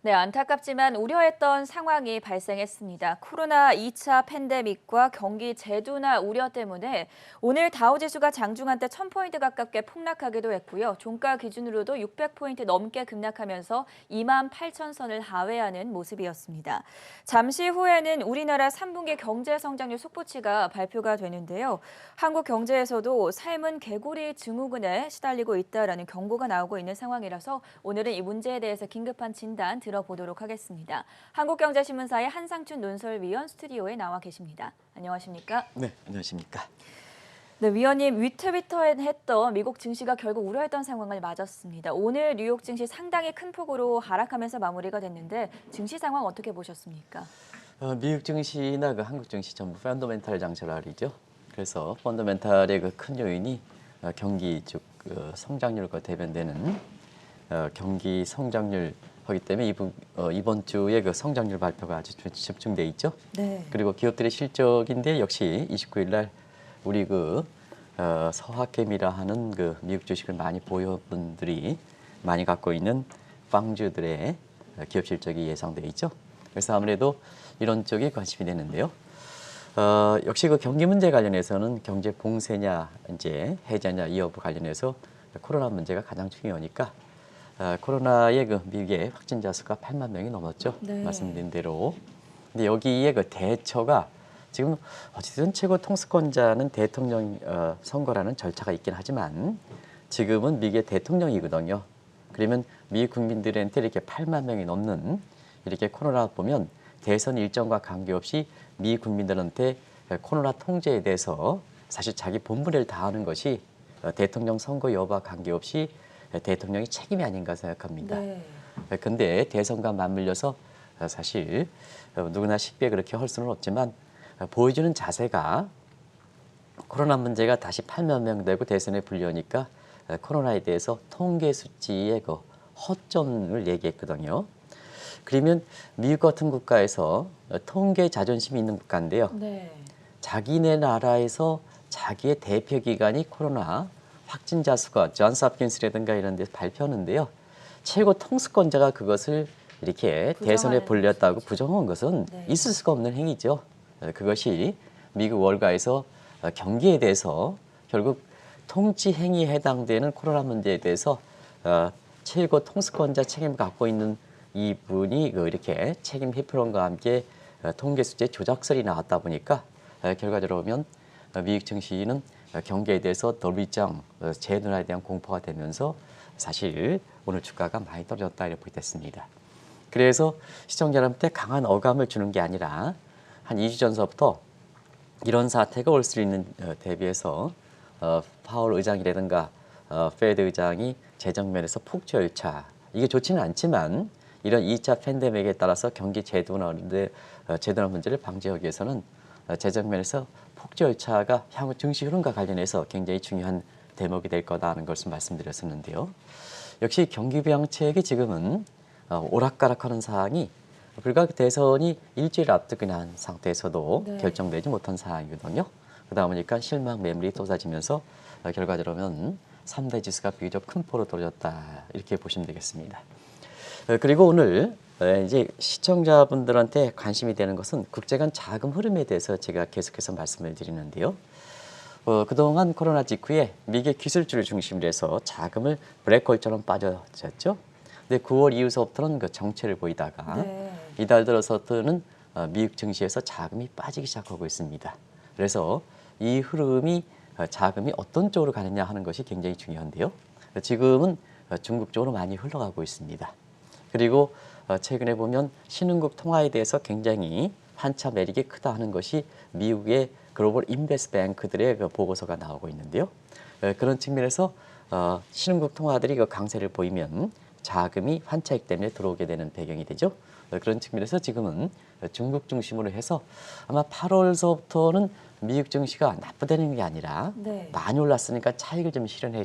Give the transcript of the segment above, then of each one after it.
네, 안타깝지만 우려했던 상황이 발생했습니다. 코로나 2차 팬데믹과 경기 재둔화 우려 때문에 오늘 다우지수가 장중한 때 1000포인트 가깝게 폭락하기도 했고요. 종가 기준으로도 600포인트 넘게 급락하면서 28,000선을 하회하는 모습이었습니다. 잠시 후에는 우리나라 3분기 경제 성장률 속보치가 발표가 되는데요. 한국 경제에서도 삶은 개구리 증후군에 시달리고 있다라는 경고가 나오고 있는 상황이라서 오늘은 이 문제에 대해서 긴급한 진단 들어보도록 하겠습니다. 한국경제신문사의 한상춘 논설위원 스튜디오에 나와 계십니다. 안녕하십니까? 네, 안녕하십니까. 네, 위원님, 위트위터에 했던 미국 증시가 결국 우려했던 상황을 맞았습니다. 오늘 뉴욕 증시 상당히 큰 폭으로 하락하면서 마무리가 됐는데 증시 상황 어떻게 보셨습니까? 미국 증시나 그 한국 증시 전부 펀더멘탈 장세라리죠. 그래서 펀더멘탈의 그 큰 요인이 경기 즉 성장률과 대변되는 경기 성장률 하기 때문에 이번 주에 그 성장률 발표가 아주 집중돼 있죠. 네. 그리고 기업들의 실적인데 역시 29일 날 우리 서학개미라 하는 그 미국 주식을 많이 보유한 분들이 많이 갖고 있는 빵주들의 기업 실적이 예상돼 있죠. 그래서 아무래도 이런 쪽이 관심이 되는데요. 역시 그 경기 문제 관련해서는 경제 봉쇄냐 이제 해제냐 이 여부 관련해서 코로나 문제가 가장 중요하니까 코로나의 그 미국의 확진자 수가 8만 명이 넘었죠. 네. 말씀드린 대로. 근데 여기에 그 대처가 지금 어쨌든 최고 통수권자는 대통령 선거라는 절차가 있긴 하지만 지금은 미국의 대통령이거든요. 그러면 미국 국민들한테 이렇게 8만 명이 넘는 이렇게 코로나 보면 대선 일정과 관계없이 미 국민들한테 코로나 통제에 대해서 사실 자기 본분을 다하는 것이 대통령 선거 여부와 관계없이 대통령의 책임이 아닌가 생각합니다. 네. 근데 대선과 맞물려서 사실 누구나 쉽게 그렇게 할 수는 없지만 보여주는 자세가 코로나 문제가 다시 8만 명 되고 대선에 불려오니까 코로나에 대해서 통계 수치의 그 허점을 얘기했거든요. 그러면 미국 같은 국가에서 통계 자존심이 있는 국가인데요. 네. 자기네 나라에서 자기의 대표 기관이 코로나 확진자 수가 존스 홉킨스라든가 이런 데서 발표하는데요. 최고 통수권자가 그것을 이렇게 대선에 부정하는 불렸다고 것이죠. 부정한 것은 네. 있을 수가 없는 행위죠. 그것이 미국 월가에서 경기에 대해서 결국 통치 행위에 해당되는 코로나 문제에 대해서 최고 통수권자 책임을 갖고 있는 이분이 이렇게 책임 회피론과 함께 통계 수치의 조작설이 나왔다 보니까 결과적으로 보면 미국 증시는 경기에 대해서 더블장 재둔화에 대한 공포가 되면서 사실 오늘 주가가 많이 떨어졌다 이렇게 됐습니다. 그래서 시청자 여러분한테 강한 어감을 주는 게 아니라 한 2주 전서부터 이런 사태가 올 수 있는 대비해서 파월 의장이라든가 페드 의장이 재정 면에서 폭주 열차 이게 좋지는 않지만 이런 2차 팬데믹에 따라서 경기 재둔화 문제를 방지하기 위해서는 재정 면에서 폭주 열차가 향후 증시 흐름과 관련해서 굉장히 중요한 대목이 될 거다라는 것을 말씀드렸었는데요. 역시 경기 부양책이 지금은 오락가락하는 사항이 불과 대선이 일주일 앞두고 난 상태에서도 네. 결정되지 못한 상황이거든요. 그러다 보니까 실망 매물이 쏟아지면서 결과적으로는 3대 지수가 비교적 큰 폭으로 떨어졌다 이렇게 보시면 되겠습니다. 그리고 오늘 이제 시청자분들한테 관심이 되는 것은 국제간 자금 흐름에 대해서 제가 계속해서 말씀을 드리는데요. 그동안 코로나 직후에 미국의 기술주를 중심으로 해서 자금을 블랙홀처럼 빠져졌죠. 근데 9월 이후서부터는 그 정체를 보이다가 네. 이달 들어서부터는 미국 증시에서 자금이 빠지기 시작하고 있습니다. 그래서 이 흐름이 자금이 어떤 쪽으로 가느냐 하는 것이 굉장히 중요한데요. 지금은 중국 쪽으로 많이 흘러가고 있습니다. 그리고 최근에 보면 신흥국 통화에 대해서 굉장히 환차 매력이 크다 하는 것이 미국의 글로벌 인베스트 뱅크들의 그 보고서가 나오고 있는데요. 그런 측면에서 신흥국 통화들이 그 강세를 보이면 자금이 환차익 때문에 들어오게 되는 배경이 되죠. 그런 측면에서 지금은 중국 중심으로 해서 아마 8월서부터는 미국 증시가 나쁘다는 게 아니라 네. 많이 올랐으니까 차익을 좀 실현해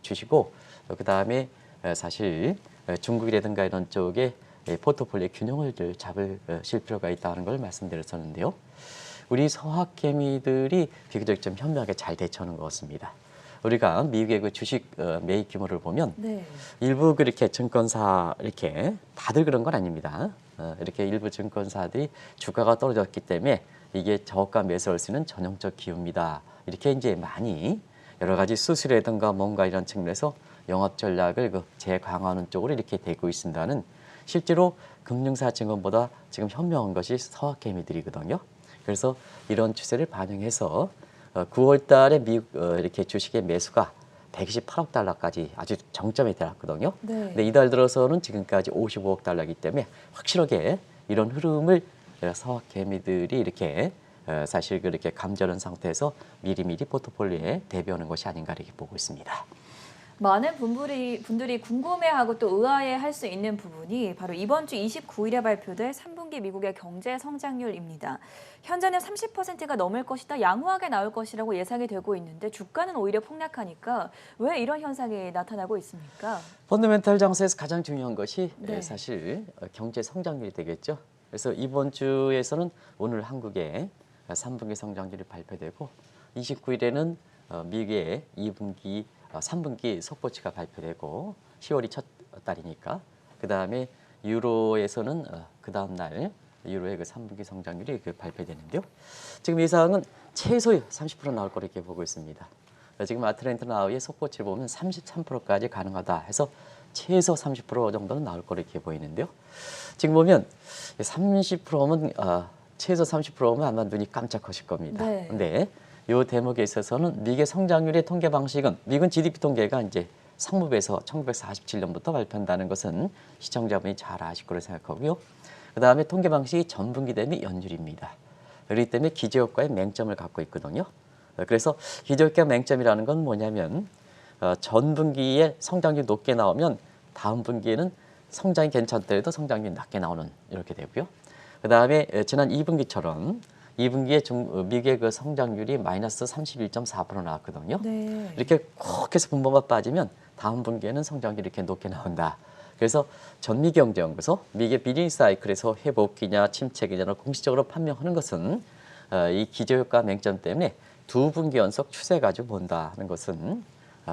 주시고 그다음에 사실 중국이라든가 이런 쪽에 포트폴리오 균형을 잡으실 필요가 있다는 걸 말씀드렸었는데요. 우리 서학개미들이 비교적 좀 현명하게 잘 대처하는 것 같습니다. 우리가 미국의 그 주식 매입 규모를 보면 네. 일부 그렇게 증권사 이렇게 다들 그런 건 아닙니다. 이렇게 일부 증권사들이 주가가 떨어졌기 때문에 이게 저가 매수할 수 있는 전형적 기회입니다. 이렇게 이제 많이 여러 가지 수수료라든가 뭔가 이런 측면에서 영업 전략을 그 재강화하는 쪽으로 이렇게 되고 있습니다는 실제로 금융사 증권보다 지금 현명한 것이 서학개미들이거든요. 그래서 이런 추세를 반영해서 9월 달에 미국 이렇게 주식의 매수가 128억 달러까지 아주 정점에 달았거든요. 네. 근데 이달 들어서는 지금까지 55억 달러이기 때문에 확실하게 이런 흐름을 서학개미들이 이렇게 사실 그렇게 감지하는 상태에서 미리미리 포트폴리오에 대비하는 것이 아닌가 이렇게 보고 있습니다. 많은 분들이 궁금해하고 또 의아해할 수 있는 부분이 바로 이번 주 29일에 발표될 3분기 미국의 경제 성장률입니다. 현재는 30%가 넘을 것이다, 양호하게 나올 것이라고 예상이 되고 있는데 주가는 오히려 폭락하니까 왜 이런 현상이 나타나고 있습니까? 펀더멘탈 장세에서 가장 중요한 것이 네. 사실 경제 성장률이 되겠죠. 그래서 이번 주에서는 오늘 한국의 3분기 성장률이 발표되고 29일에는 미국의 2분기 3분기 속보치가 발표되고 10월이 첫 달이니까 그다음에 유로에서는 그 다음 날 유로의 그 3분기 성장률이 발표되는데요. 지금 예상은 최소 30% 나올 거로 이렇게 보고 있습니다. 지금 아틀랜타 나우의 속보치를 보면 33%까지 가능하다 해서 최소 30% 정도는 나올 거로 이렇게 보이는데요. 지금 보면 30%면 최소 30%면 아마 눈이 깜짝하실 겁니다. 네. 근데 이 대목에 있어서는 미국의 성장률의 통계 방식은 미국은 GDP 통계가 이제 상무부에서 1947년부터 발표한다는 것은 시청자분이 잘 아실 거로 생각하고요. 그다음에 통계 방식이 전분기 대비 연율입니다. 그렇기 때문에 기저효과의 맹점을 갖고 있거든요. 그래서 기저효과 맹점이라는 건 뭐냐면 전분기에 성장률이 높게 나오면 다음 분기에는 성장이 괜찮더라도 성장률이 낮게 나오는 이렇게 되고요. 그다음에 지난 2분기처럼 2분기에 미국의 그 성장률이 마이너스 31.4% 나왔거든요. 네. 이렇게 콕 해서 분모가 빠지면 다음 분기에는 성장률이 이렇게 높게 나온다. 그래서 전미경제연구소 미국의 비즈니스 사이클에서 회복기냐 침체기냐를 공식적으로 판명하는 것은 이 기저효과 맹점 때문에 두 분기 연속 추세 가지고 본다는 것은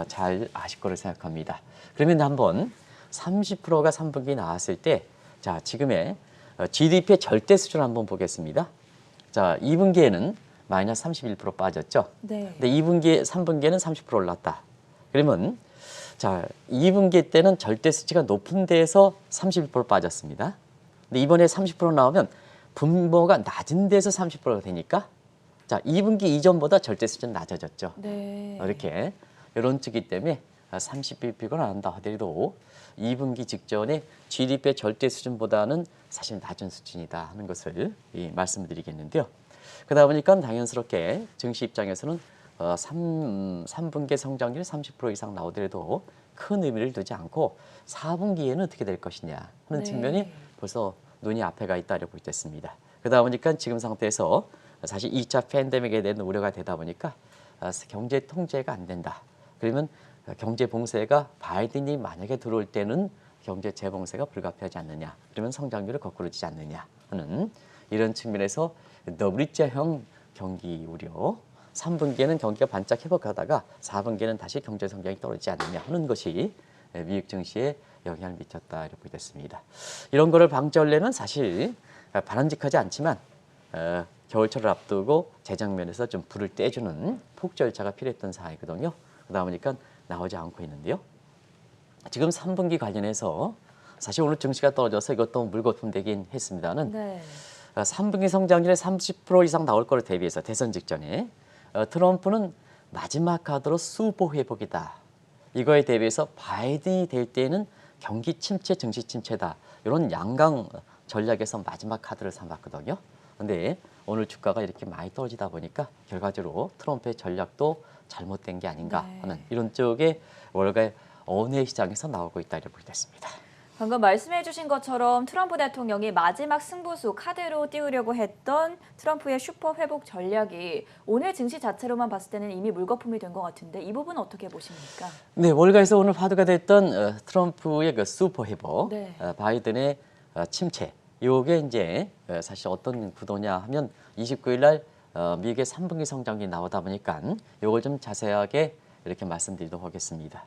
잘 아실 거로 생각합니다. 그러면 한번 30%가 3분기 나왔을 때, 자 지금의 GDP의 절대 수준 한번 보겠습니다. 자 2분기에는 마이너스 31% 빠졌죠. 네. 근데 2분기, 3분기에는 30% 올랐다. 그러면 자 2분기 때는 절대 수치가 높은 데에서 31% 빠졌습니다. 근데 이번에 30% 나오면 분모가 낮은 데서 30%가 되니까 자 2분기 이전보다 절대 수치는 낮아졌죠. 네. 이렇게 이런 측이 때문에 30bp가 나온다 하더라도 2분기 직전에 GDP의 절대 수준보다는 사실 낮은 수준이다 하는 것을 말씀드리겠는데요. 그러다 보니까 당연스럽게 증시 입장에서는 3분기 성장률이 30% 이상 나오더라도 큰 의미를 두지 않고 4분기에는 어떻게 될 것이냐 하는 네. 측면이 벌써 눈이 앞에 가 있다고 볼 수 있습니다. 그러다 보니까 지금 상태에서 사실 2차 팬데믹에 대한 우려가 되다 보니까 경제 통제가 안 된다. 그러면 경제 봉쇄가 바이든이 만약에 들어올 때는 경제 재봉쇄가 불가피하지 않느냐. 그러면 성장률을 거꾸로지지 않느냐 하는 이런 측면에서 W자형 경기 우려. 3분기에는 경기가 반짝 회복하다가 4분기에는 다시 경제 성장이 떨어지지 않느냐 하는 것이 미국 증시에 영향을 미쳤다 이렇게 보겠습니다. 이런 거를 방지하려면 사실 바람직하지 않지만 겨울철을 앞두고 재정면에서 좀 불을 떼주는 폭 절차가 필요했던 사항이거든요. 그러다 보니까 나오지 않고 있는데요. 지금 3분기 관련해서 사실 오늘 증시가 떨어져서 이것도 물거품 되긴 했습니다는 네. 3분기 성장률이 30% 이상 나올 거를 대비해서 대선 직전에 트럼프는 마지막 카드로 수보 회복이다. 이거에 대비해서 바이든이 될 때는 경기 침체, 증시 침체다. 이런 양강 전략에서 마지막 카드를 삼았거든요. 그런데 오늘 주가가 이렇게 많이 떨어지다 보니까 결과적으로 트럼프의 전략도 잘못된 게 아닌가 하는 이런 쪽의 월가의 언해 시장에서 나오고 있다 이렇게 보겠습니다. 방금 말씀해 주신 것처럼 트럼프 대통령이 마지막 승부수 카드로 띄우려고 했던 트럼프의 슈퍼 회복 전략이 오늘 증시 자체로만 봤을 때는 이미 물거품이 된 것 같은데 이 부분은 어떻게 보십니까? 네, 월가에서 오늘 화두가 됐던 트럼프의 그 슈퍼 회복, 네. 바이든의 침체. 요게 이제 사실 어떤 구도냐 하면 29일 날 미국의 3분기 성장이 나오다 보니까 요걸 좀 자세하게 이렇게 말씀드리도록 하겠습니다.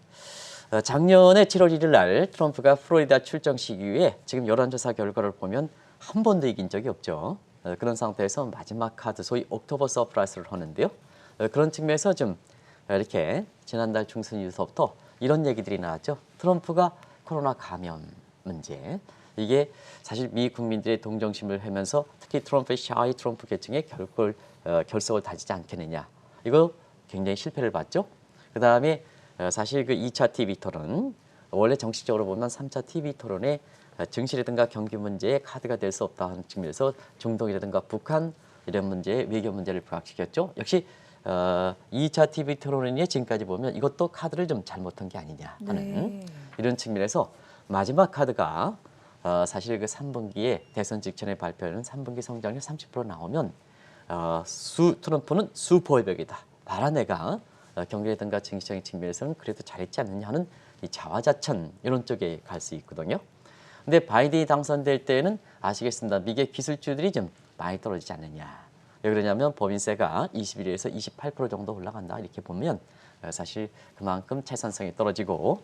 작년에 7월 1일 날 트럼프가 플로리다 출정 시기에 지금 여론조사 결과를 보면 한 번도 이긴 적이 없죠. 그런 상태에서 마지막 카드, 소위 옥토버 서프라이즈를 하는데요. 그런 측면에서 좀 이렇게 지난달 중순 이후부터 이런 얘기들이 나왔죠. 트럼프가 코로나 감염 문제. 이게 사실 미 국민들의 동정심을 하면서 특히 트럼프의 샤이 트럼프 계층의 결석을 다지지 않겠느냐. 이거 굉장히 실패를 봤죠. 그다음에 사실 그 2차 TV 토론, 원래 정식적으로 보면 3차 TV 토론의 증시라든가 경기 문제에 카드가 될 수 없다 하는 측면에서 중동이라든가 북한 이런 문제, 외교 문제를 부각시켰죠. 역시 2차 TV 토론이 지금까지 보면 이것도 카드를 좀 잘못한 게 아니냐 하는 이런 측면에서 마지막 카드가 사실 그 3분기에 대선 직전에 발표하는 3분기 성장률 30% 나오면 트럼프는 슈퍼회복이다. 봐라 내가 경제라든가 증시적인 측면에서는 그래도 잘했지 않느냐 하는 이 자화자찬 이런 쪽에 갈 수 있거든요. 근데 바이든이 당선될 때는 아시겠습니다. 미국의 기술주들이 좀 많이 떨어지지 않느냐. 왜 그러냐면 법인세가 21에서 28% 정도 올라간다 이렇게 보면 사실 그만큼 채산성이 떨어지고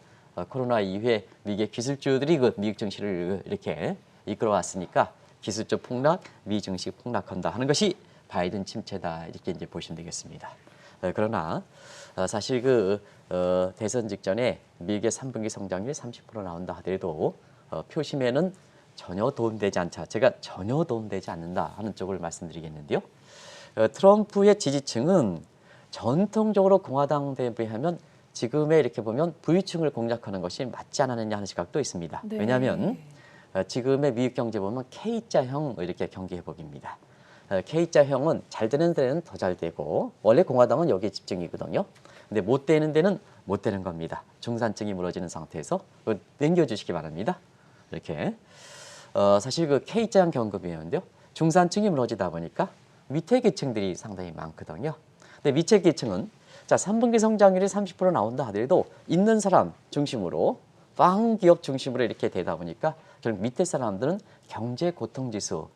코로나 이후에 미국의 기술주들이 그 미국 증시를 이렇게 이끌어왔으니까 기술적 폭락, 미 증시 폭락한다 하는 것이 바이든 침체다 이렇게 이제 보시면 되겠습니다. 그러나 사실 그 대선 직전에 미국의 3분기 성장률이 30% 나온다 하더라도 표심에는 전혀 도움되지 않자. 제가 전혀 도움되지 않는다 하는 쪽을 말씀드리겠는데요. 트럼프의 지지층은 전통적으로 공화당 대비하면 지금에 이렇게 보면 부유층을 공략하는 것이 맞지 않느냐 하는 시각도 있습니다. 네. 왜냐하면 지금의 미국 경제 보면 K자형 이렇게 경기 회복입니다. K자형은 잘 되는 데는 더 잘 되고 원래 공화당은 여기에 집중이거든요. 근데 못 되는 데는 못 되는 겁니다. 중산층이 무너지는 상태에서 남겨주시기 바랍니다. 이렇게 사실 그 K자형 경급이었는데요. 중산층이 무너지다 보니까 밑에 계층들이 상당히 많거든요. 근데 밑에 계층은 자 3분기 성장률이 30% 나온다 하더라도 있는 사람 중심으로 빵 기업 중심으로 이렇게 되다 보니까 결국 밑에 사람들은 경제 고통 지수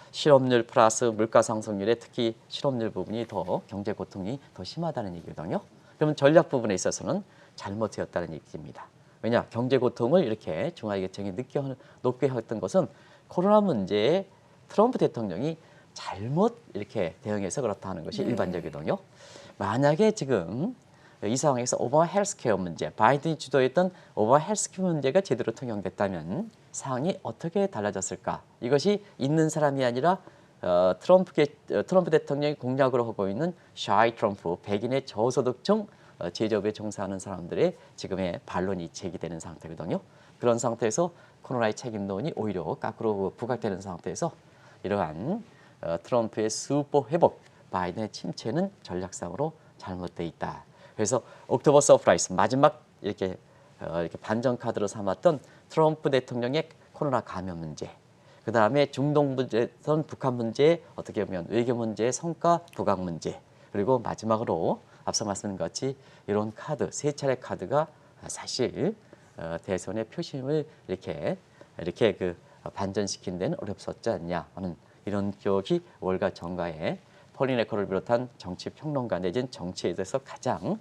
실업률 플러스 물가 상승률에 특히 실업률 부분이 더 경제 고통이 더 심하다는 얘기거든요. 그러면 전략 부분에 있어서는 잘못되었다는 얘기입니다. 왜냐 경제 고통을 이렇게 중하계층이 높게 했던 것은 코로나 문제에 트럼프 대통령이 잘못 이렇게 대응해서 그렇다 하는 것이 일반적이거든요. 만약에 지금 이 상황에서 오바마 헬스케어 문제, 바이든이 주도했던 오바마 헬스케어 문제가 제대로 통용됐다면 상황이 어떻게 달라졌을까? 이것이 있는 사람이 아니라 트럼프 대통령이 공약으로 하고 있는 샤이 트럼프, 백인의 저소득층 제조업에 종사하는 사람들의 지금의 반론이 제기되는 상태거든요. 그런 상태에서 코로나의 책임론이 오히려 거꾸로 부각되는 상태에서 이러한 트럼프의 슈퍼 회복, 바이든의 침체는 전략상으로 잘못돼 있다. 그래서 옥토버 서프라이즈 마지막 이렇게 반전 카드로 삼았던 트럼프 대통령의 코로나 감염 문제, 그 다음에 중동 문제선 북한 문제, 어떻게 보면 외교 문제의 성과 부각 문제, 그리고 마지막으로 앞서 말씀드린 것 같이 이런 카드 세 차례 카드가 사실 대선의 표심을 이렇게 그 반전시킨 데는 어렵었지 않냐 하는 이런 기억이 월가 정가에 폴린 에커를 비롯한 정치 평론가 내지는 정치에 대해서 가장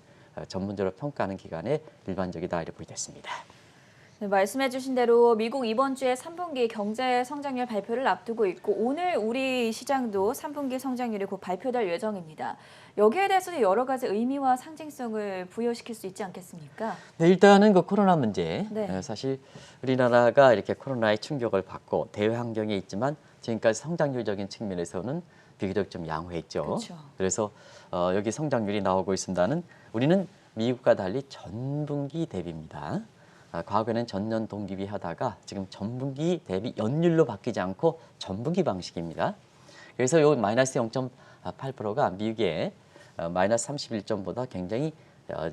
전문적으로 평가하는 기관의 일반적이다 이렇게 보겠습니다. 네, 말씀해 주신 대로 미국 이번 주에 3분기 경제 성장률 발표를 앞두고 있고 오늘 우리 시장도 3분기 성장률이 곧 발표될 예정입니다. 여기에 대해서도 여러 가지 의미와 상징성을 부여시킬 수 있지 않겠습니까? 네, 일단은 그 코로나 문제. 네. 사실 우리나라가 이렇게 코로나의 충격을 받고 대외 환경에 있지만 지금까지 성장률적인 측면에서는 비교적 좀 양호했죠. 그렇죠. 그래서 여기 성장률이 나오고 있습니다는 우리는 미국과 달리 전분기 대비입니다. 과거에는 전년 동기비 하다가 지금 전분기 대비 연율로 바뀌지 않고 전분기 방식입니다. 그래서 요 마이너스 0.8%가 미국의 마이너스 31점보다 굉장히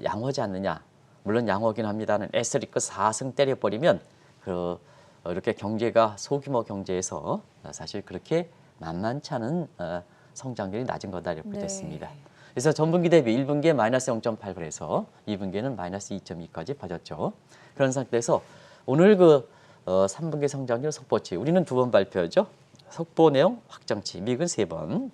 양호하지 않느냐. 물론 양호하긴 합니다는 에스리크 4승 때려버리면 이렇게 경제가 소규모 경제에서 사실 그렇게 만만치 않은 성장률이 낮은 거다 이렇게 보겠습니다. 그래서 전분기 대비 1분기에 마이너스 0.8%에서 2분기에는 마이너스 2.2까지 빠졌죠. 그런 상태에서 오늘 그 3분기 성장률 속보치 우리는 2번 발표하죠. 속보 내용 확정치 미국은 3번,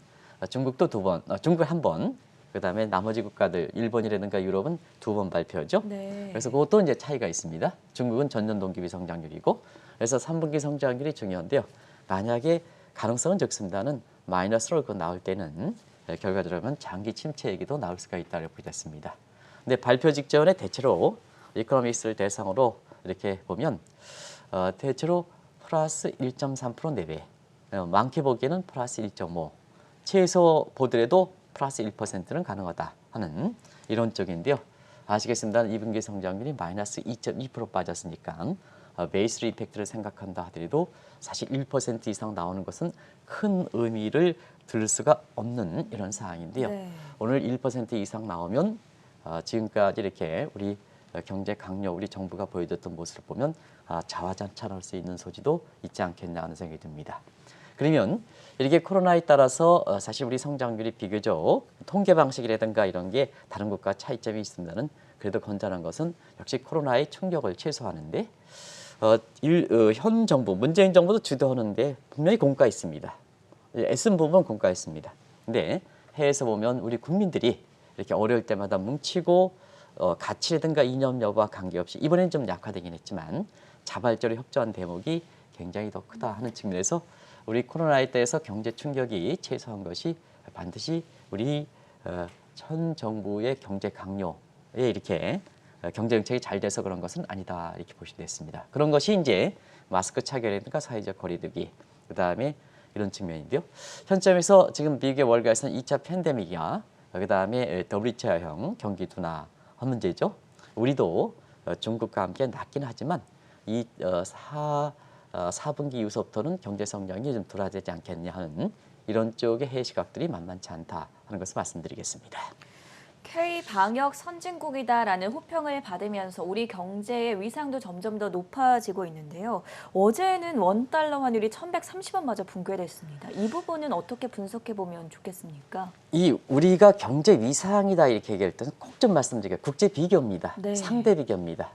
중국도 2번, 중국 1번, 그다음에 나머지 국가들 일본이라든가 유럽은 2번 발표죠. 네. 그래서 그것도 이제 차이가 있습니다. 중국은 전년 동기 성장률이고 그래서 3분기 성장률이 중요한데요. 만약에 가능성은 적습니다는 마이너스로 나올 때는 결과적으로 장기 침체 얘기도 나올 수가 있다고 보겠습니다. 근데 발표 직전에 대체로 이코노미스를 대상으로 이렇게 보면 대체로 플러스 1.3% 내외, 많게 보기에는 플러스 1.5, 최소 보더라도 플러스 1%는 가능하다 하는 이런 쪽인데요. 아시겠습니다. 2분기 성장률이 마이너스 2.2% 빠졌으니까 베이스 이펙트를 생각한다 하더라도 사실 1% 이상 나오는 것은 큰 의미를 들 수가 없는 이런 상황인데요. 네. 오늘 1% 이상 나오면 지금까지 이렇게 우리 경제 강요, 우리 정부가 보여줬던 모습을 보면 자화자찬할 수 있는 소지도 있지 않겠나 하는 생각이 듭니다. 그러면 이렇게 코로나에 따라서 사실 우리 성장률이 비교적 통계 방식이라든가 이런 게 다른 국가 차이점이 있습니다는 그래도 건전한 것은 역시 코로나의 충격을 최소화하는데 현 정부, 문재인 정부도 주도하는데 분명히 공과 있습니다. 애쓴 부분은 공과 있습니다. 근데 해외에서 보면 우리 국민들이 이렇게 어려울 때마다 뭉치고 가치라든가 이념 여부와 관계없이 이번엔 좀 약화되긴 했지만 자발적으로 협조한 대목이 굉장히 더 크다 하는 측면에서 우리 코로나에 대해서 경제 충격이 최소한 것이 반드시 우리 현 정부의 경제 강요에 이렇게 경제 정책이 잘 돼서 그런 것은 아니다 이렇게 보시면 됐습니다. 그런 것이 이제 마스크 착용이라든가 사회적 거리두기 그다음에 이런 측면인데요. 현점에서 지금 미국의 월가에서는 2차 팬데믹이야 그다음에 WTO형 경기 둔화 문제죠. 우리도 중국과 함께 낮긴 하지만 이 4분기 이후서부터는 경제 성장이 좀 둔화되지 않겠냐 하는 이런 쪽의 해외 시각들이 만만치 않다 하는 것을 말씀드리겠습니다. K-방역 선진국이다라는 호평을 받으면서 우리 경제의 위상도 점점 더 높아지고 있는데요. 어제는 원달러 환율이 1,130원마저 붕괴됐습니다. 이 부분은 어떻게 분석해 보면 좋겠습니까? 우리가 경제 위상이다 이렇게 얘기할 때는 꼭 좀 말씀드릴게요. 국제 비교입니다. 네. 상대 비교입니다.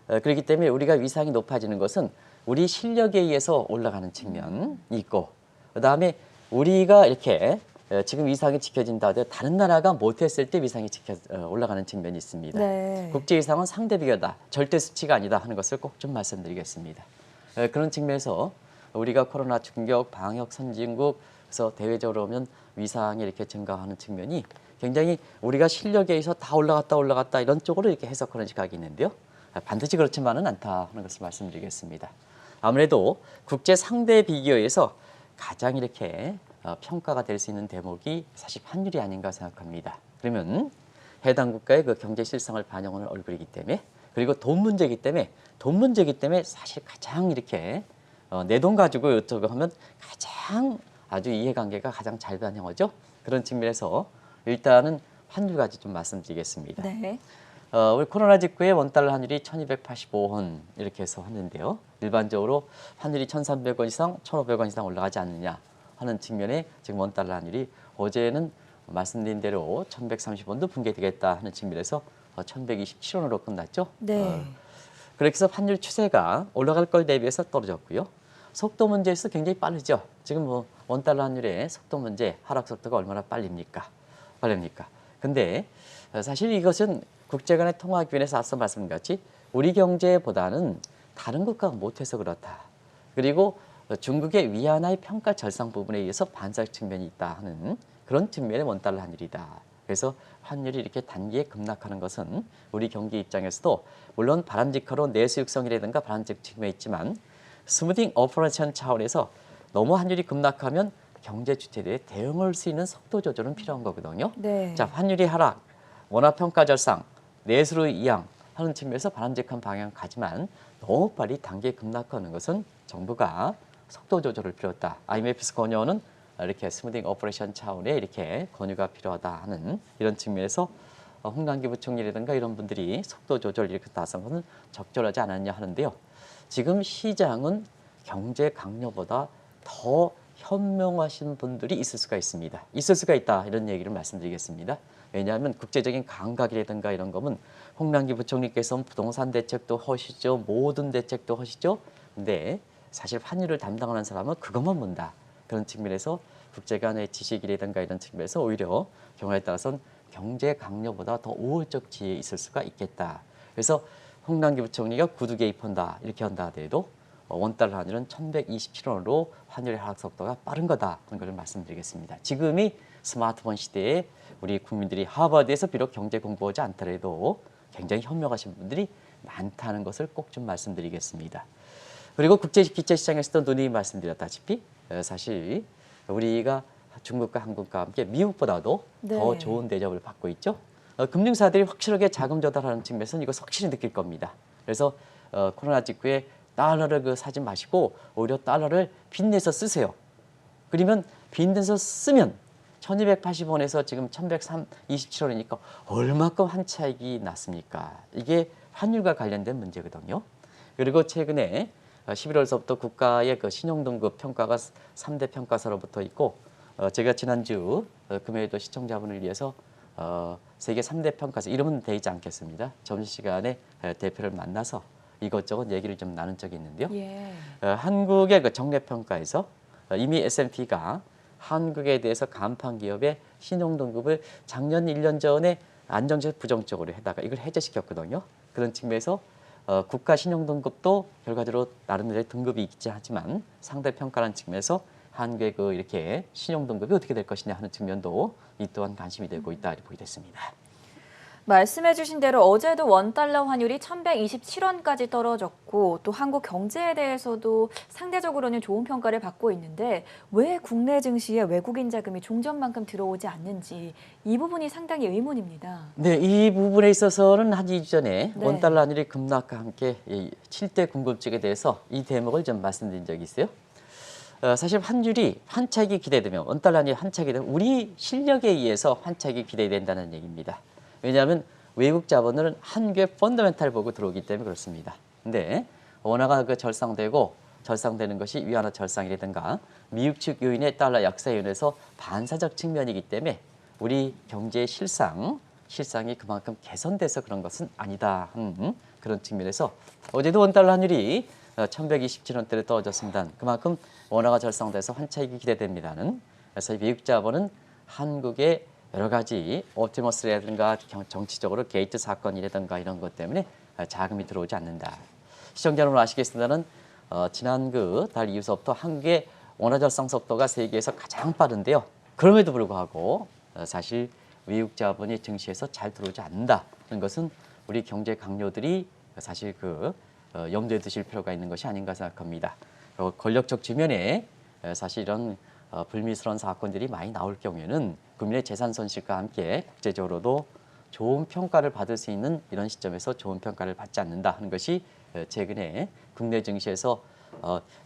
그렇기 때문에 우리가 위상이 높아지는 것은 우리 실력에 의해서 올라가는 측면이 있고 그다음에 우리가 이렇게 지금 위상이 지켜진다 하더라도 다른 나라가 못했을 때 위상이 올라가는 측면이 있습니다. 네. 국제 위상은 상대 비교다. 절대 수치가 아니다 하는 것을 꼭 좀 말씀드리겠습니다. 그런 측면에서 우리가 코로나 충격, 방역 선진국, 그래서 대외적으로 보면 위상이 이렇게 증가하는 측면이 굉장히 우리가 실력에 의해서 다 올라갔다 이런 쪽으로 이렇게 해석하는 시각이 있는데요. 반드시 그렇지만은 않다 하는 것을 말씀드리겠습니다. 아무래도 국제 상대 비교에서 가장 이렇게 평가가 될 수 있는 대목이 사실 환율이 아닌가 생각합니다. 그러면 해당 국가의 그 경제 실상을 반영하는 얼굴이기 때문에 그리고 돈 문제이기 때문에 사실 가장 이렇게 내 돈 가지고 어쩌고 하면 가장 아주 이해관계가 가장 잘 반영하죠. 그런 측면에서 일단은 환율 가지고 좀 말씀드리겠습니다. 네. 우리 코로나 직후에 원달러 환율이 1,285원 이렇게 해서 했는데요. 일반적으로 환율이 1,300원 이상, 1,500원 이상 올라가지 않느냐 하는 측면에 지금 원달러 환율이 어제는 말씀드린 대로 1,130원도 붕괴되겠다 하는 측면에서 1,127원으로 끝났죠. 네. 그렇게 해서 환율 추세가 올라갈 걸 대비해서 떨어졌고요. 속도 문제에서 굉장히 빠르죠. 지금 뭐 원달러 환율의 속도 문제, 하락 속도가 얼마나 빠릅니까? 근데 사실 이것은 국제 간의 통화 기준에서 앞서 말씀드렸듯이 우리 경제보다는 다른 국가가 못해서 그렇다. 그리고 중국의 위안화의 평가 절상 부분에 의해서 반사적 측면이 있다 하는 그런 측면의 원달러 환율이다. 그래서 환율이 이렇게 단기에 급락하는 것은 우리 경기 입장에서도 물론 바람직하로 내수 육성이라든가 바람직 측면이 있지만 스무딩 오퍼레이션 차원에서 너무 환율이 급락하면 경제 주체들에 대응할 수 있는 속도 조절은 필요한 거거든요. 네. 자, 환율이 하락, 원화 평가 절상, 내수로 이양 하는 측면에서 바람직한 방향 가지만 너무 빨리 단기에 급락하는 것은 정부가 속도 조절을 필요하다. IMF에서 권유하는 이렇게 스무딩 오퍼레이션 차원의 이렇게 권유가 필요하다 하는 이런 측면에서 홍남기 부총리라든가 이런 분들이 속도 조절 이렇게 나선 것은 적절하지 않았냐 하는데요. 지금 시장은 경제 강요보다 더 현명하신 분들이 있을 수가 있습니다. 있을 수가 있다 이런 얘기를 말씀드리겠습니다. 왜냐하면 국제적인 감각이라든가 이런 거면 홍남기 부총리께서는 부동산 대책도 하시죠. 모든 대책도 하시죠. 근데 사실 환율을 담당하는 사람은 그것만 본다. 그런 측면에서 국제 간의 지식이라든가 이런 측면에서 오히려 경우에 따라서는 경제 강요보다 더 우월적 지위에 있을 수가 있겠다. 그래서 홍남기 부총리가 구두 개입한다 이렇게 한다 하더라도 원달러 환율은 1127원으로 환율의 하락 속도가 빠른 거다 하는 것을 말씀드리겠습니다. 지금이 스마트폰 시대에 우리 국민들이 하버드에서 비록 경제 공부하지 않더라도 굉장히 현명하신 분들이 많다는 것을 꼭 좀 말씀드리겠습니다. 그리고 국제 기체 시장에서도 누누이 말씀드렸다시피 사실 우리가 중국과 한국과 함께 미국보다도 네. 더 좋은 대접을 받고 있죠. 금융사들이 확실하게 자금 조달하는 측면에서는 이거 확실히 느낄 겁니다. 그래서 코로나 직후에 달러를 사지 마시고 오히려 달러를 빚내서 쓰세요. 그러면 빚내서 쓰면 1280원에서 지금 1127원이니까 얼마큼 한 차익이 났습니까? 이게 환율과 관련된 문제거든요. 그리고 최근에 11월서부터 국가의 그 신용등급 평가가 3대 평가사로 붙어 있고 제가 지난주 금요일도 시청자분을 위해서 세계 3대 평가사 이름은 되지 않겠습니다. 점심시간에 대표를 만나서 이것저것 얘기를 좀 나눈 적이 있는데요. 예. 한국의 그 정례평가에서 이미 S&P가 한국에 대해서 간판 기업의 신용등급을 작년 1년 전에 안정적 부정적으로 해다가 이걸 해제시켰거든요. 그런 측면에서 국가 신용등급도 결과적으로 나름대로 등급이 있지 하지만 상대평가라는 측면에서 한국의 그 이렇게 신용등급이 어떻게 될 것이냐 하는 측면도 이 또한 관심이 되고 있다 이렇게 보게 됐습니다. 말씀해 주신 대로 어제도 원달러 환율이 1127원까지 떨어졌고 또 한국 경제에 대해서도 상대적으로는 좋은 평가를 받고 있는데 왜 국내 증시에 외국인 자금이 종전만큼 들어오지 않는지 이 부분이 상당히 의문입니다. 네, 이 부분에 있어서는 한 2주 전에 네. 원달러 환율이 급락과 함께 이 7대 궁극증에 대해서 이 대목을 좀 말씀드린 적이 있어요. 사실 환율이 환차익이 기대되면 원달러 환율이 환차익이 되면 우리 실력에 의해서 환차익이 기대된다는 얘기입니다. 왜냐하면 외국 자본은 한국의 펀더멘탈 보고 들어오기 때문에 그렇습니다. 근데 원화가 그 절상되는 것이 위안화 절상이라든가 미국 측 요인의 달러 약세 요인에서 반사적 측면이기 때문에 우리 경제의 실상이 그만큼 개선돼서 그런 것은 아니다 하는 그런 측면에서 어제도 원달러 환율이 1127원대로 떨어졌습니다. 그만큼 원화가 절상돼서 환차익이 기대됩니다는. 그래서 미국 자본은 한국의 여러 가지 옵티머스라든가 정치적으로 게이트 사건이라든가 이런 것 때문에 자금이 들어오지 않는다. 시청자 여러분 아시겠습니다는 지난 그 달 이후서부터 한국의 원화 절상 속도가 세계에서 가장 빠른데요. 그럼에도 불구하고 사실 외국 자본이 증시에서 잘 들어오지 않는다는 것은 우리 경제 강요들이 사실 그 염두에 두실 필요가 있는 것이 아닌가 생각합니다. 권력적 측면에 사실 이런 불미스러운 사건들이 많이 나올 경우에는 국민의 재산 손실과 함께 국제적으로도 좋은 평가를 받을 수 있는 이런 시점에서 좋은 평가를 받지 않는다 하는 것이 최근에 국내 증시에서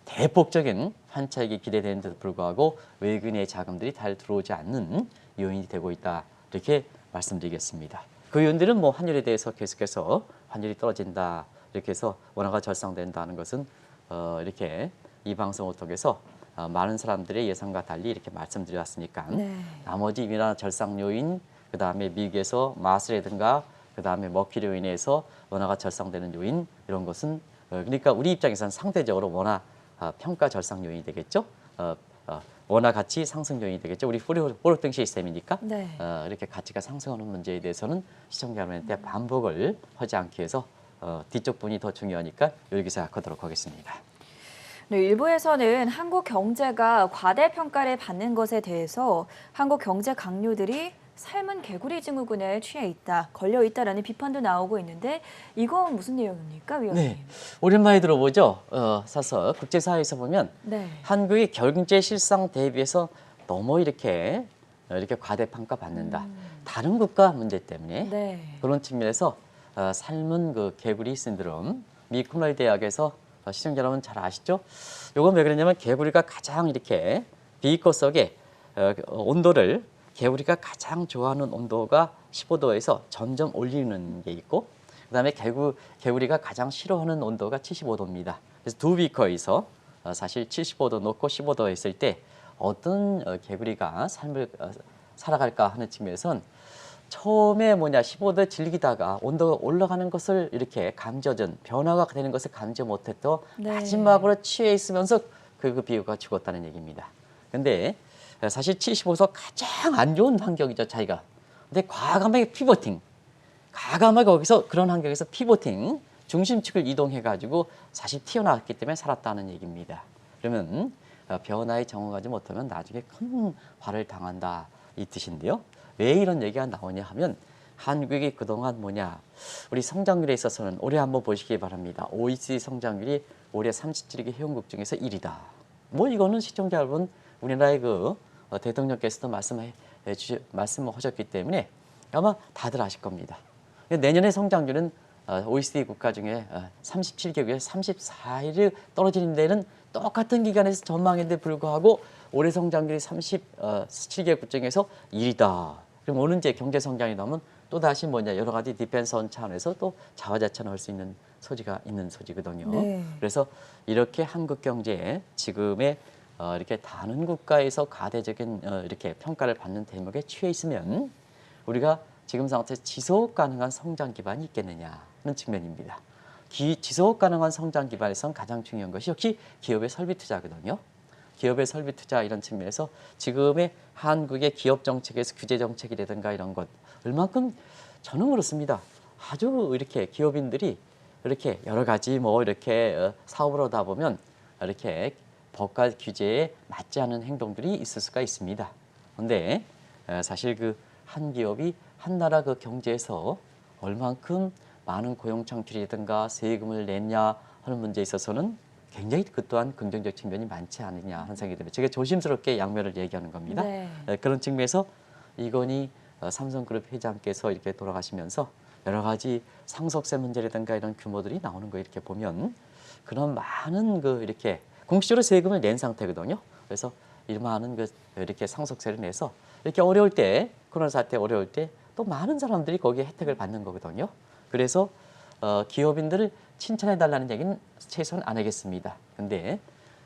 대폭적인 환차익이 기대되는데도 불구하고 외국인의 자금들이 잘 들어오지 않는 요인이 되고 있다 이렇게 말씀드리겠습니다. 그 요인들은 뭐 환율에 대해서 계속해서 환율이 떨어진다 이렇게 해서 원화가 절상된다는 것은 이렇게 이 방송을 통해서 많은 사람들의 예상과 달리 이렇게 말씀드렸으니까 네. 나머지 위안화 절상 요인, 그 다음에 미국에서 마스라든가 그 다음에 머큐리로 인해서 원화가 절상되는 요인 이런 것은 그러니까 우리 입장에서는 상대적으로 원화 평가 절상 요인이 되겠죠. 원화 가치 상승 요인이 되겠죠. 우리 포로등 시스템이니까 네. 이렇게 가치가 상승하는 문제에 대해서는 시청자 여러분한테 반복을 하지 않기 위해서 뒤쪽 분이 더 중요하니까 여기서 약하도록 하겠습니다. 네, 일부에서는 한국 경제가 과대평가를 받는 것에 대해서 한국 경제 강요들이 삶은 개구리 증후군에 취해 있다, 걸려 있다라는 비판도 나오고 있는데 이건 무슨 내용입니까, 위원님? 네, 오랜만에 들어보죠. 사서 국제사회에서 보면 네. 한국의 경제 실상 대비해서 너무 이렇게 과대평가 받는다. 다른 국가 문제 때문에 네. 그런 측면에서 삶은 그 개구리 신드롬, 미 코넬 대학에서 시청자 여러분 잘 아시죠? 이건 왜 그러냐면 개구리가 가장 이렇게 비커 속에 온도를 개구리가 가장 좋아하는 온도가 15도에서 점점 올리는 게 있고 그다음에 개구리가 가장 싫어하는 온도가 75도입니다. 그래서 두 비커에서 사실 75도 놓고 15도 했을 때 어떤 개구리가 삶을 살아갈까 하는 측면에서는 처음에 15도에 즐기다가 온도가 올라가는 것을 이렇게 변화가 되는 것을 감지 못했던 네. 마지막으로 취해 있으면서 그 비유가 죽었다는 얘기입니다. 근데 사실 75도 가장 안 좋은 환경이죠, 자기가. 근데 과감하게 피보팅, 과감하게 거기서 그런 환경에서 피보팅, 중심축을 이동해가지고 사실 튀어나왔기 때문에 살았다는 얘기입니다. 그러면 변화에 적응하지 못하면 나중에 큰 화를 당한다 이 뜻인데요. 왜 이런 얘기가 나오냐 하면 한국이 그동안 뭐냐, 우리 성장률에 있어서는 올해 한번 보시기 바랍니다. OECD 성장률이 올해 37개 회원국 중에서 1위다. 뭐 이거는 시청자 여러분, 우리나라의 대통령께서도 말씀하셨기 때문에 아마 다들 아실 겁니다. 내년의 성장률은 OECD 국가 중에 37개국에서 34위를 떨어지는 데는 똑같은 기간에서 전망인데 불구하고 올해 성장률이 37개국 중에서 1위다. 그럼 오는 이제 경제 성장이 나오면 또 다시 뭐냐, 여러 가지 디펜스원 차원에서 또 자화자찬할 수 있는 소지가 있는 소지거든요. 네. 그래서 이렇게 한국 경제에 지금의 이렇게 다른 국가에서 가대적인 이렇게 평가를 받는 대목에 취해 있으면 우리가 지금 상태에서 지속 가능한 성장 기반이 있겠느냐 하는 측면입니다. 지속 가능한 성장 기반에선 가장 중요한 것이 역시 기업의 설비 투자거든요. 기업의 설비 투자 이런 측면에서 지금의 한국의 기업 정책에서 규제 정책이라든가 이런 것 얼만큼 저는 그렇습니다. 아주 이렇게 기업인들이 이렇게 여러 가지 뭐 이렇게 사업을 하다 보면 이렇게 법과 규제에 맞지 않은 행동들이 있을 수가 있습니다. 그런데 사실 그 한 기업이 한 나라 그 경제에서 얼만큼 많은 고용 창출이라든가 세금을 냈냐 하는 문제에 있어서는 굉장히 그 또한 긍정적 측면이 많지 않느냐 하는 생각이 듭니다. 제가 조심스럽게 양면을 얘기하는 겁니다. 네. 그런 측면에서 이건희 삼성그룹 회장께서 이렇게 돌아가시면서 여러 가지 상속세 문제라든가 이런 규모들이 나오는 거 이렇게 보면 그런 많은 이렇게 공식적으로 세금을 낸 상태거든요. 그래서 이 많은 이렇게 상속세를 내서 이렇게 어려울 때, 코로나 사태 어려울 때 또 많은 사람들이 거기에 혜택을 받는 거거든요. 그래서 기업인들을 칭찬해달라는 얘기는 최소한 안 하겠습니다. 근데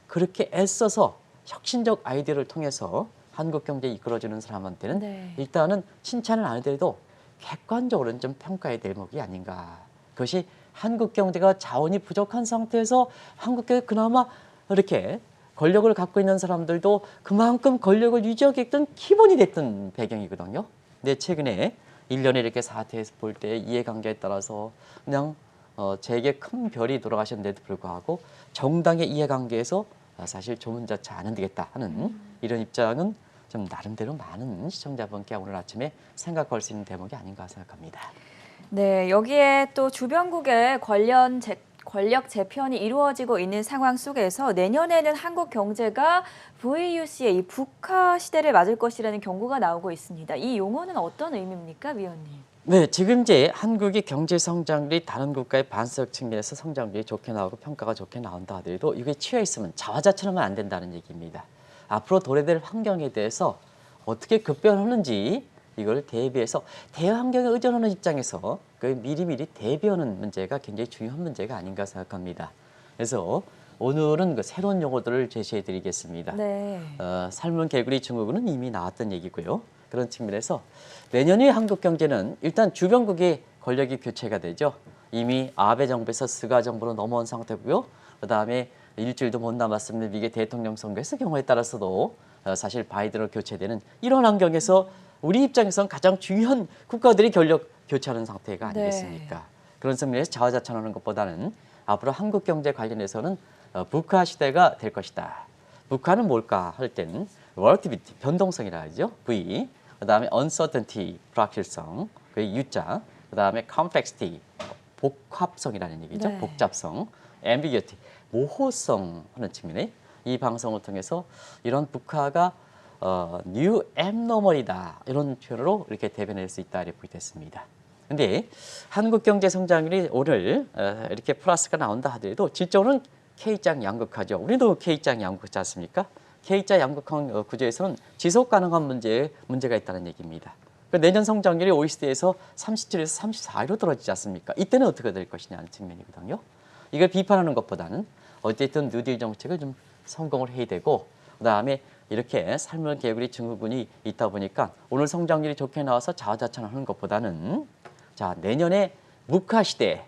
그렇게 애써서 혁신적 아이디어를 통해서 한국 경제에 이끌어주는 사람한테는 네. 일단은 칭찬을 안 하더라도 객관적으로는 좀 평가의 대목이 아닌가. 그것이 한국 경제가 자원이 부족한 상태에서 한국 경제 그나마 이렇게 권력을 갖고 있는 사람들도 그만큼 권력을 유지하게끔 기본이 됐던 배경이거든요. 근데 최근에 1년에 이렇게 사태에서 볼 때 이해관계에 따라서 그냥 제게 큰 별이 돌아가셨는데도 불구하고 정당의 이해관계에서 사실 조문자차 안 되겠다 하는 이런 입장은 좀 나름대로 많은 시청자분께 오늘 아침에 생각할 수 있는 대목이 아닌가 생각합니다. 네, 여기에 또 주변국의 권력 재편이 이루어지고 있는 상황 속에서 내년에는 한국 경제가 VUC의 이 북화 시대를 맞을 것이라는 경고가 나오고 있습니다. 이 용어는 어떤 의미입니까, 위원님? 네, 지금 이제 한국의 경제 성장률이 다른 국가의 반석 측면에서 성장률이 좋게 나오고 평가가 좋게 나온다 하더라도 이게 취해 있으면 자화자찬하면 안 된다는 얘기입니다. 앞으로 도래될 환경에 대해서 어떻게 급변하는지 이걸 대비해서 대환경에 의존하는 입장에서 미리미리 대비하는 문제가 굉장히 중요한 문제가 아닌가 생각합니다. 그래서 오늘은 새로운 용어들을 제시해 드리겠습니다. 네. 삶은 개구리 증후군은 이미 나왔던 얘기고요. 그런 측면에서 내년의 한국 경제는 일단 주변국의 권력이 교체가 되죠. 이미 아베 정부에서 스가 정부로 넘어온 상태고요. 그다음에 일주일도 못 남았으면 미국의 대통령 선거에서 경우에 따라서도 사실 바이든으로 교체되는 이런 환경에서 우리 입장에서는 가장 중요한 국가들이 권력 교체하는 상태가 아니겠습니까? 네. 그런 측면에서 자화자찬하는 것보다는 앞으로 한국 경제 관련해서는 북화 시대가 될 것이다. 북한은 뭘까 할 때는 volatility, 변동성이라 하죠. V, 그다음에 uncertainty, 불확실성, 그 U자, 그다음에 complexity, 복합성이라는 얘기죠. 네. 복잡성, ambiguity, 모호성 하는 측면에 이 방송을 통해서 이런 북한가 new abnormal이다 이런 표현으로 이렇게 대변할 수 있다 이렇게 됐습니다. 근데 한국 경제 성장률이 오늘 이렇게 플러스가 나온다 하더라도 질적으로는 K자 양극화죠. 우리도 K자 양극화지 않습니까? K자 양극화 구조에서는 지속 가능한 문제가 있다는 얘기입니다. 내년 성장률이 OECD에서 37에서 34위로 떨어지지 않습니까? 이때는 어떻게 될 것이냐 하는 측면이거든요. 이걸 비판하는 것보다는 어쨌든 뉴딜 정책을 좀 성공을 해야 되고 그다음에 이렇게 삶은 개구리 증후군이 있다 보니까 오늘 성장률이 좋게 나와서 자화자찬하는 것보다는 자 내년에 북화 시대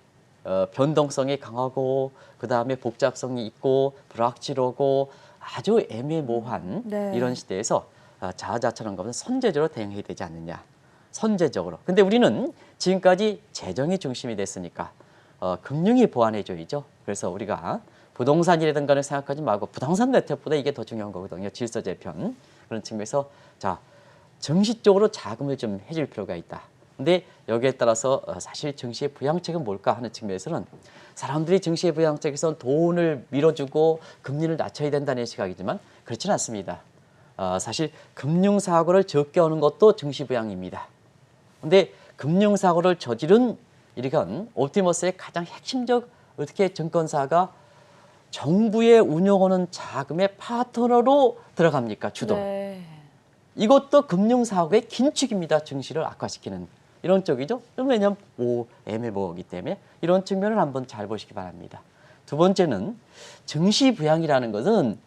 변동성이 강하고 그다음에 복잡성이 있고 불확실하고 아주 애매모호한 네. 이런 시대에서 자화자찬한 것은 선제적으로 대응해야 되지 않느냐. 선제적으로. 근데 우리는 지금까지 재정이 중심이 됐으니까 금융이 보완해줘야죠. 그래서 우리가 부동산이라든가를 생각하지 말고 부동산 네트워크보다 이게 더 중요한 거거든요. 질서 재편. 그런 측면에서 자 정시 쪽으로 자금을 좀 해줄 필요가 있다. 근데 여기에 따라서 사실 증시의 부양책은 뭘까 하는 측면에서는 사람들이 증시의 부양책에서 돈을 밀어주고 금리를 낮춰야 된다는 시각이지만 그렇지는 않습니다. 사실 금융사고를 적게 하는 것도 증시 부양입니다. 근데 금융사고를 저지른 이건 옵티머스의 가장 핵심적 어떻게 증권사가 정부에 운용하는 자금의 파트너로 들어갑니까? 주도. 네. 이것도 금융사고의 긴축입니다. 증시를 악화시키는 이런 쪽이죠. 왜냐하면 애매모호하기 때문에 이런 측면을 한번 잘 보시기 바랍니다. 두 번째는 증시 부양이라는 것은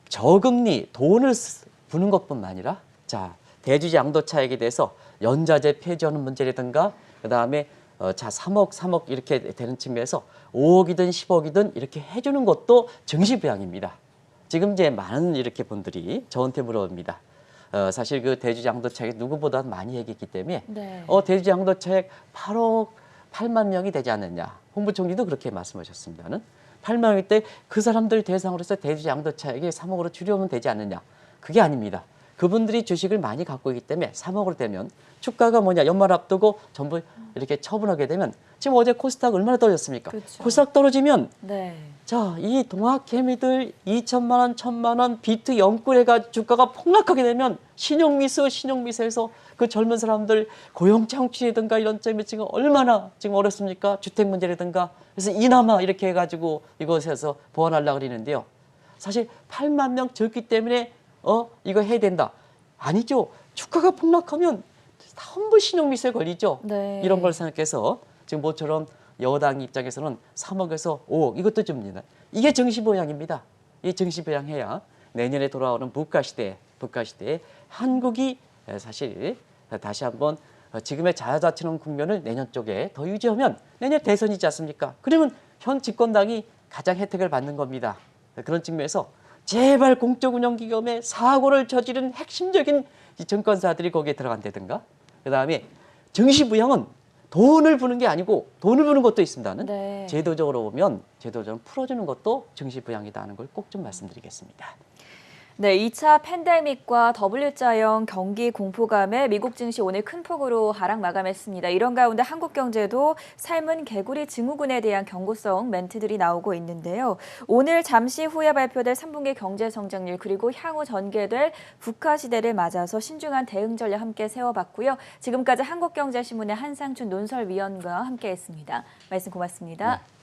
저금리 돈을 부는 것뿐만 아니라 자 대주주 양도 차익에 대해서 연자재 폐지하는 문제라든가 그다음에 자 3억 이렇게 되는 측면에서 5억이든 10억이든 이렇게 해주는 것도 증시 부양입니다. 지금 이제 많은 이렇게 분들이 저한테 물어봅니다. 사실 그 대주주 양도 차익 누구보다 많이 얘기했기 때문에 네. 대주주 양도 차익 8만 명이 되지 않느냐. 홍부총리도 그렇게 말씀하셨습니다는 8만일 때 그 사람들 대상으로 해서 대주주 양도 차익이 3억으로 줄여오면 되지 않느냐. 그게 아닙니다. 그분들이 주식을 많이 갖고 있기 때문에 3억으로 되면 주가가 뭐냐 연말 앞두고 전부 이렇게 처분하게 되면 지금 어제 코스닥 얼마나 떨어졌습니까? 그렇죠. 코스닥 떨어지면 네. 자, 이 동학개미들 2천만 원, 1,000만 원, 비트 영끌해가 주가가 폭락하게 되면 신용미세에서 그 젊은 사람들 고용 창출이든가 이런 점이 지금 얼마나 지금 어렵습니까? 주택 문제라든가 그래서 이나마 이렇게 해가지고 이것에서 보완하려고 그러는데요. 사실 8만 명 적기 때문에 이거 해야 된다. 아니죠. 주가가 폭락하면 전부 신용미세 걸리죠. 네. 이런 걸 생각해서 지금 모처럼 여당 입장에서는 3억에서 5억 이것도 줍니다. 이게 정시부양입니다. 이 정시부양해야 내년에 돌아오는 북가시대에 한국이 사실 다시 한번 지금의 자자치는 국면을 내년 쪽에 더 유지하면 내년 대선이지 않습니까? 그러면 현 집권당이 가장 혜택을 받는 겁니다. 그런 측면에서 제발 공적운영기금의 사고를 저지른 핵심적인 이 증권사들이 거기에 들어간다든가 그다음에 정시부양은 돈을 부는 게 아니고 돈을 부는 것도 있습니다는 네. 제도적으로 보면 제도적으로 풀어주는 것도 정시부양이다는 걸 꼭 좀 말씀드리겠습니다. 네, 2차 팬데믹과 W자형 경기 공포감에 미국 증시 오늘 큰 폭으로 하락 마감했습니다. 이런 가운데 한국 경제도 삶은 개구리 증후군에 대한 경고성 멘트들이 나오고 있는데요. 오늘 잠시 후에 발표될 3분기 경제 성장률 그리고 향후 전개될 북한 시대를 맞아서 신중한 대응 전략 함께 세워봤고요. 지금까지 한국경제신문의 한상춘 논설위원과 함께했습니다. 말씀 고맙습니다. 네.